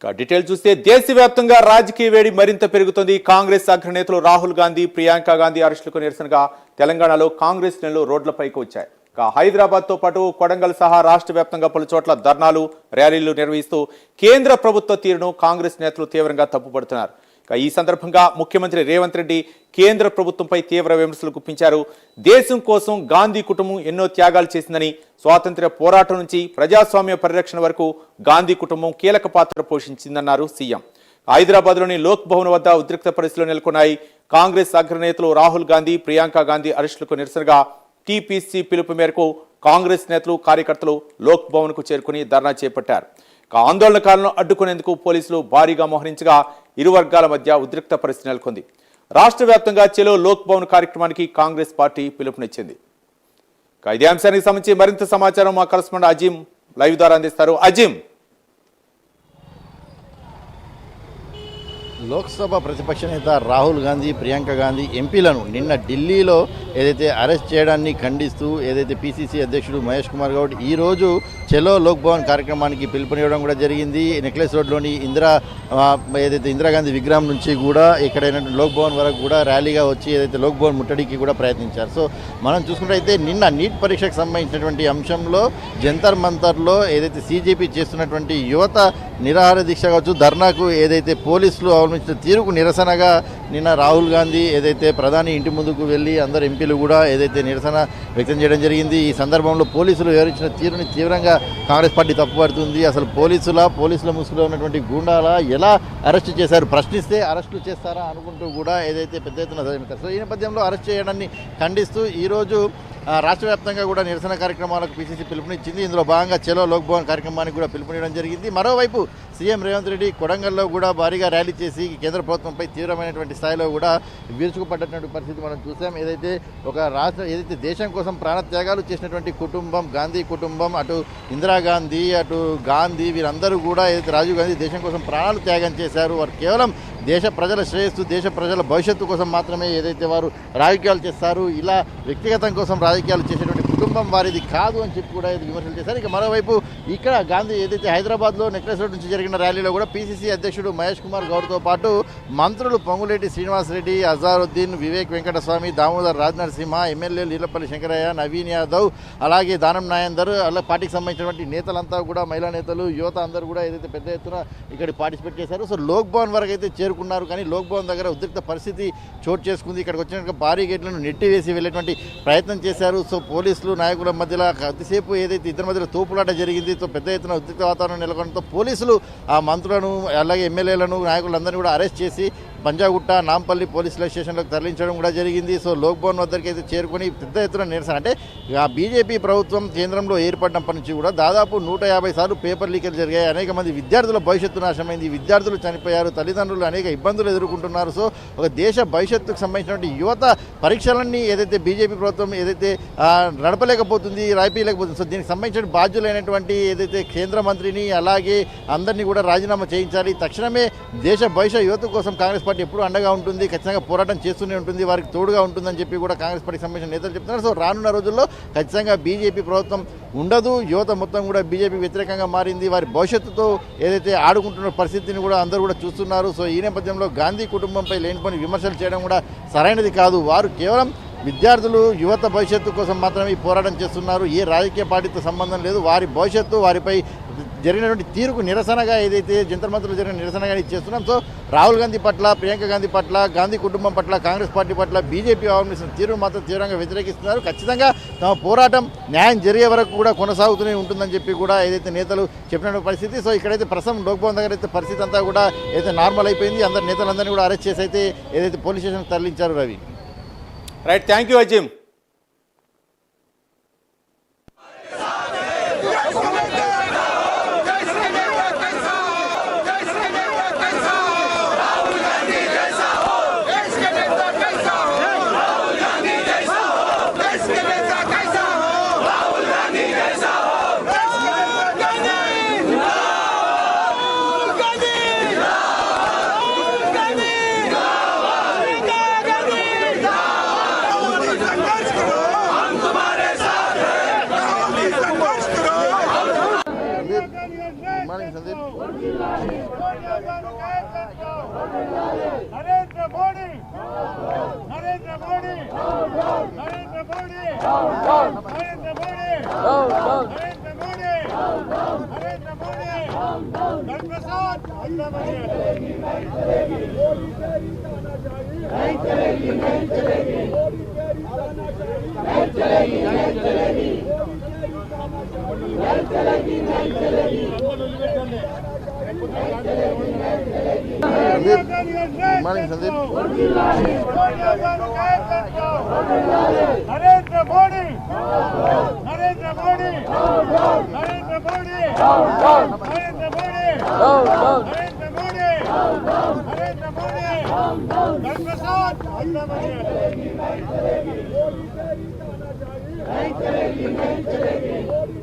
Detail చూస్తే దేశవ్యాప్తంగా రాజకీయ వేడి మరింత పెరుగుతుంది. కాంగ్రెస్ అగ్రనేతలు రాహుల్ గాంధీ, ప్రియాంక గాంధీ అరెస్టులకు నిరసనగా తెలంగాణలో కాంగ్రెస్ నేతలు రోడ్లపైకి వచ్చాయి. హైదరాబాద్ తో పాటు కొడంగల్ సహా రాష్ట్ర వ్యాప్తంగా పలు చోట్ల ధర్నాలు, ర్యాలీలు నిర్వహిస్తూ కేంద్ర ప్రభుత్వ తీరును కాంగ్రెస్ నేతలు తీవ్రంగా తప్పుపడుతున్నారు. ఈ సందర్భంగా ముఖ్యమంత్రి రేవంత్ రెడ్డి కేంద్ర ప్రభుత్వంపై తీవ్ర విమర్శలు గుప్పించారు. దేశం కోసం గాంధీ కుటుంబం ఎన్నో త్యాగాలు చేసిందని, స్వాతంత్ర్య పోరాటం నుంచి ప్రజాస్వామ్య పరిరక్షణ వరకు గాంధీ కుటుంబం కీలక పాత్ర పోషించిందన్నారు సీఎం. హైదరాబాద్లోని లోక్ భవన్ వద్ద ఉద్రిక్త పరిస్థితులు నెలకొన్నాయి. కాంగ్రెస్ అగ్రనేతలు రాహుల్ గాంధీ, ప్రియాంక గాంధీ అరెస్టులకు నిరసనగా టీపీసీ పిలుపు మేరకు కాంగ్రెస్ నేతలు, కార్యకర్తలు లోక్ భవన్ కు చేరుకుని ధర్నా చేపట్టారు. ఆందోళనకారులను అడ్డుకునేందుకు పోలీసులు భారీగా మోహరించగా ఇరు వర్గాల మధ్య ఉద్రిక్త పరిస్థితి నెలకొంది. రాష్ట్ర వ్యాప్తంగా చెలో లోక్ భవన్ కార్యక్రమానికి కాంగ్రెస్ పార్టీ పిలుపునిచ్చింది. ఇదే అంశానికి సంబంధించి మరింత సమాచారం మా కరెస్పాండెంట్ అజీం లైవ్ ద్వారా అందిస్తారు. అజీం, లోక్సభ ప్రతిపక్ష నేత రాహుల్ గాంధీ, ప్రియాంక గాంధీ ఎంపీలను నిన్న ఢిల్లీలో ఏదైతే అరెస్ట్ చేయడాన్ని ఖండిస్తూ ఏదైతే పీసీసీ అధ్యక్షుడు మహేష్ కుమార్ గౌడ్ ఈరోజు చెలో లోక్ భవన్ కార్యక్రమానికి పిలుపునివ్వడం కూడా జరిగింది. నెక్లెస్ రోడ్లోని ఏదైతే ఇందిరాగాంధీ విగ్రహం నుంచి కూడా ఎక్కడైనా లోక్ భవన్ వరకు కూడా ర్యాలీగా వచ్చి ఏదైతే లోక్ భవన్ ముట్టడికి కూడా ప్రయత్నించారు. సో మనం చూసుకుంటే నిన్న నీట్ పరీక్షకు సంబంధించినటువంటి అంశంలో జంతర్ మంతర్లో ఏదైతే సీజేపీ చేస్తున్నటువంటి యువత నిరాహార దీక్ష కావచ్చు, ధర్నాకు ఏదైతే పోలీసులు అవలంబించిన తీరుకు నిరసనగా నిన్న రాహుల్ గాంధీ ఏదైతే ప్రధాని ఇంటి ముందుకు వెళ్ళి అందరు ఎంపీలు కూడా ఏదైతే నిరసన వ్యక్తం చేయడం జరిగింది. ఈ సందర్భంలో పోలీసులు వివరించిన తీరుని తీవ్రంగా కాంగ్రెస్ పార్టీ తప్పుపడుతుంది. అసలు పోలీసుల ముసుగులో ఉన్నటువంటి గూండాల ఎలా అరెస్ట్ చేశారు, ప్రశ్నిస్తే అరెస్టులు చేస్తారా అనుకుంటూ కూడా ఏదైతే పెద్ద ఎత్తున సో ఈ నేపథ్యంలో అరెస్ట్ చేయడాన్ని ఖండిస్తూ ఈరోజు రాష్ట్ర వ్యాప్తంగా కూడా నిరసన కార్యక్రమాలకు పీసీసీ పిలుపునిచ్చింది. ఇందులో భాగంగా చెలో లోక్ భవన్ కార్యక్రమానికి కూడా పిలుపునివ్వడం జరిగింది. మరోవైపు సీఎం రేవంత్ రెడ్డి కొడంగల్లో కూడా భారీగా ర్యాలీ చేసి కేంద్ర ప్రభుత్వంపై తీవ్రమైనటువంటి స్థాయిలో కూడా విరుచుకుపడ్డటువంటి పరిస్థితి మనం చూసాం. ఏదైతే దేశం కోసం ప్రాణత్యాగాలు చేసినటువంటి కుటుంబం గాంధీ కుటుంబం, అటు ఇందిరాగాంధీ, అటు గాంధీ, వీరందరూ కూడా ఏదైతే రాజీవ్ గాంధీ దేశం కోసం ప్రాణాలు త్యాగం చేశారు. వారు కేవలం దేశ ప్రజల శ్రేయస్సు, దేశ ప్రజల భవిష్యత్తు కోసం మాత్రమే ఏదైతే వారు రాజకీయాలు చేస్తారు, ఇలా వ్యక్తిగతం కోసం రాజకీయాలు చేసేటువంటి కుటుంబం వారిది కాదు అని చెప్పి కూడా విమర్శలు చేశారు. ఇక మరోవైపు ఇక్కడ గాంధీ ఏదైతే హైదరాబాద్లో నెక్లెస్ రోడ్ నుంచి జరిగిన ర్యాలీలో కూడా పీసీసీ అధ్యక్షుడు మహేష్ కుమార్ గౌడ్తో పాటు మంత్రులు పొంగులేటి శ్రీనివాసరెడ్డి, అజారుద్దీన్, వివేక్ వెంకటస్వామి, దామోదర్ రాజనరసింహ, ఎమ్మెల్యేలు ఈలపల్లి శంకరయ్య, నవీన్ యాదవ్, అలాగే దానం నాయందర్, అలా పార్టీకి సంబంధించినటువంటి నేతలంతా కూడా, మహిళా నేతలు, యువత అందరూ కూడా ఏదైతే పెద్ద ఎత్తున ఇక్కడ పార్టిసిపేట్ చేశారు. సో లోక్ భవన్ వరకు అయితే చేరుకున్నారు, కానీ లోక్ భవన్ దగ్గర ఉద్రిక్త పరిస్థితి చోటు చేసుకుంది. ఇక్కడికి వచ్చిన భారీ గేట్లను నెట్టివేసి వెళ్ళేటువంటి ప్రయత్నం చేశారు. సో పోలీసులు నాయకుల మధ్యలో కొద్దిసేపు ఏదైతే ఇద్దరి మధ్యలో తోపులాట జరిగింది. సో పెద్ద ఎత్తున ఉద్రిక్త వాతావరణం నెలకొనడంతో పోలీసులు ఆ మంత్రులను, అలాగే ఎమ్మెల్యేలను, నాయకులందరినీ కూడా అరెస్ట్ చేసి పంజాగుట్ట, నాంపల్లి పోలీస్ స్టేషన్లకు తరలించడం కూడా జరిగింది. సో లోక్ భవన్ వద్దరికి అయితే చేరుకొని పెద్ద ఎత్తున నిరసన, అంటే బీజేపీ ప్రభుత్వం కేంద్రంలో ఏర్పడినప్పటి నుంచి కూడా దాదాపు 150 సార్లు పేపర్ లీకేలు జరిగాయి. అనేక మంది విద్యార్థుల భవిష్యత్తు నాశనమైంది, విద్యార్థులు చనిపోయారు, తల్లిదండ్రులు అనేక ఇబ్బందులు ఎదుర్కొంటున్నారు. సో ఒక దేశ భవిష్యత్తుకు సంబంధించినటువంటి యువత పరీక్షలన్నీ ఏదైతే బీజేపీ ప్రభుత్వం ఏదైతే నడపలేకపోతుంది, రాయిపీయలేకపోతుంది. సో దీనికి సంబంధించిన బాధ్యులైనటువంటి ఏదైతే కేంద్ర మంత్రిని, అలాగే అందరినీ కూడా రాజీనామా చేయించాలి. తక్షణమే దేశ భవిష్యత్ యువత కోసం కాంగ్రెస్ పార్టీ ఎప్పుడు అండగా ఉంటుంది, ఖచ్చితంగా పోరాటం చేస్తూనే ఉంటుంది, వారికి తోడుగా ఉంటుందని చెప్పి కూడా కాంగ్రెస్ పార్టీకి సంబంధించిన నేతలు చెప్తున్నారు. సో రానున్న రోజుల్లో ఖచ్చితంగా బీజేపీ ప్రభుత్వం ఉండదు, యువత మొత్తం కూడా బీజేపీ వ్యతిరేకంగా మారింది, వారి భవిష్యత్తుతో ఏదైతే ఆడుకుంటున్న పరిస్థితిని కూడా అందరూ కూడా చూస్తున్నారు. సో ఈ నేపథ్యంలో గాంధీ కుటుంబంపై లేనిపోని విమర్శలు చేయడం కూడా సరైనది కాదు. వారు కేవలం విద్యార్థులు, యువత భవిష్యత్తు కోసం మాత్రమే ఈ పోరాటం చేస్తున్నారు, ఏ రాజకీయ పార్టీతో సంబంధం లేదు. వారి భవిష్యత్తు, వారిపై జరిగినటువంటి తీరుకు నిరసనగా ఏదైతే జంతర్ మంతర్లో జరిగిన నిరసనగా చేస్తున్నాం. సో రాహుల్ గాంధీ పట్ల, ప్రియాంక గాంధీ పట్ల, గాంధీ కుటుంబం పట్ల, కాంగ్రెస్ పార్టీ పట్ల బీజేపీ అవలంబిస్తున్న తీరును మాత్రం తీవ్రంగా వ్యతిరేకిస్తున్నారు. ఖచ్చితంగా తమ పోరాటం న్యాయం జరిగే వరకు కూడా కొనసాగుతూనే ఉంటుందని చెప్పి కూడా ఏదైతే నేతలు చెప్పిన పరిస్థితి. సో ఇక్కడైతే ప్రస్తుతం లోక్ భవన్ దగ్గర అయితే పరిస్థితి అంతా కూడా ఏదైతే నార్మల్ అయిపోయింది. అందరు నేతలందరినీ కూడా అరెస్ట్ చేసి అయితే ఏదైతే పోలీస్ స్టేషన్కి తరలించారు. Ravi, right, thank you Azeem. Good morning, Sandeep. Narendra Modi Narendra Modi Narendra Modi Narendra Modi Narendra Modi धर्मप्रसाद नहीं चलेगी नहीं चलेगी नहीं चलेगी नहीं चलेगी नहीं चलेगी नहीं चलेगी మార్నింగ్ సందీప్ नरेंद्र मोदी नरेंद्र मोदी नरेंद्र मोदी नरेंद्र मोदी नरेंद्र मोदी नरेंद्र मोदी धर्मप्रसाद नहीं चलेगी नहीं चलेगी